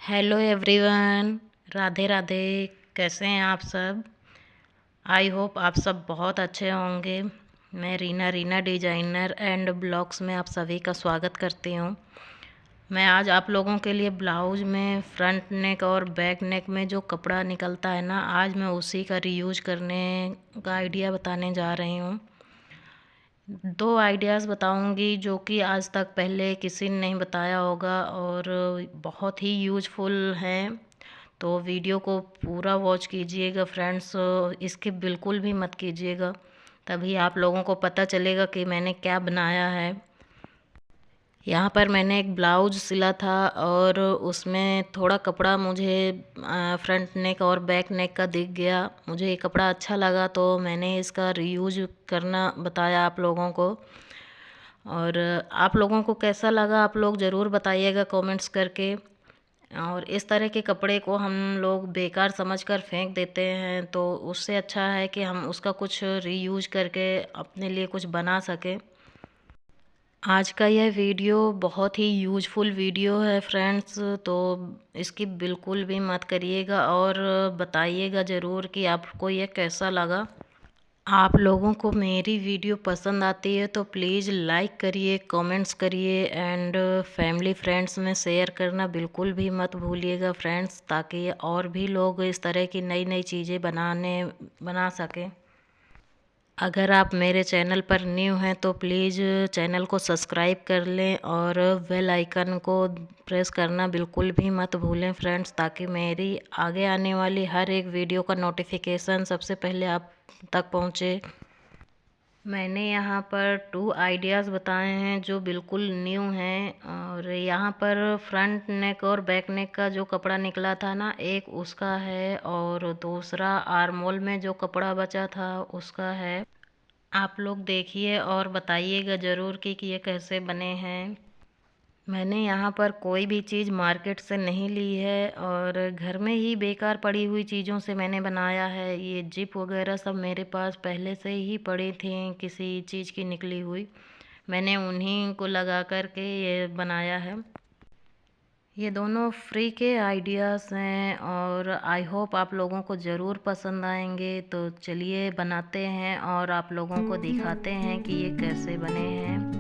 Hello everyone, Radhe राधे। कैसे हैं आप सब? आई होप आप सब बहुत अच्छे होंगे। मैं रीना डिजाइनर एंड ब्लॉग्स में आप सभी का स्वागत करती हूँ। मैं आज आप लोगों के लिए ब्लाउज में फ्रंट नेक और बैक नेक में जो कपड़ा निकलता है ना, आज मैं उसी का रीयूज करने का आइडिया बताने जा रही हूँ। दो आइडियाज़ बताऊंगी जो कि आज तक पहले किसी ने नहीं बताया होगा और बहुत ही यूजफुल हैं। तो वीडियो को पूरा वॉच कीजिएगा फ्रेंड्स, स्किप बिल्कुल भी मत कीजिएगा, तभी आप लोगों को पता चलेगा कि मैंने क्या बनाया है। यहाँ पर मैंने एक ब्लाउज सिला था और उसमें थोड़ा कपड़ा मुझे फ्रंट नेक और बैक नेक का दिख गया। मुझे ये कपड़ा अच्छा लगा तो मैंने इसका रीयूज करना बताया आप लोगों को। और आप लोगों को कैसा लगा आप लोग ज़रूर बताइएगा कमेंट्स करके। और इस तरह के कपड़े को हम लोग बेकार समझकर फेंक देते हैं, तो उससे अच्छा है कि हम उसका कुछ रीयूज करके अपने लिए कुछ बना सकें। आज का यह वीडियो बहुत ही यूजफुल वीडियो है फ्रेंड्स, तो इसकी बिल्कुल भी मत करिएगा और बताइएगा ज़रूर कि आपको यह कैसा लगा। आप लोगों को मेरी वीडियो पसंद आती है तो प्लीज़ लाइक करिए, कमेंट्स करिए एंड फैमिली फ्रेंड्स में शेयर करना बिल्कुल भी मत भूलिएगा फ्रेंड्स, ताकि और भी लोग इस तरह की नई नई चीज़ें बना सकें। अगर आप मेरे चैनल पर न्यू हैं तो प्लीज़ चैनल को सब्सक्राइब कर लें और बेल आइकन को प्रेस करना बिल्कुल भी मत भूलें फ्रेंड्स, ताकि मेरी आगे आने वाली हर एक वीडियो का नोटिफिकेशन सबसे पहले आप तक पहुंचे। मैंने यहाँ पर 2 आइडियाज़ बताए हैं जो बिल्कुल न्यू हैं। और यहाँ पर फ्रंट नेक और बैक नेक का जो कपड़ा निकला था ना, एक उसका है और दूसरा आर्म होल में जो कपड़ा बचा था उसका है। आप लोग देखिए और बताइएगा ज़रूर कि ये कैसे बने हैं। मैंने यहाँ पर कोई भी चीज़ मार्केट से नहीं ली है और घर में ही बेकार पड़ी हुई चीज़ों से मैंने बनाया है। ये जिप वगैरह सब मेरे पास पहले से ही पड़ी थी किसी चीज़ की निकली हुई, मैंने उन्हीं को लगा कर के ये बनाया है। ये दोनों फ्री के आइडियाज़ हैं और आई होप आप लोगों को ज़रूर पसंद आएंगे। तो चलिए बनाते हैं और आप लोगों को दिखाते हैं कि ये कैसे बने हैं।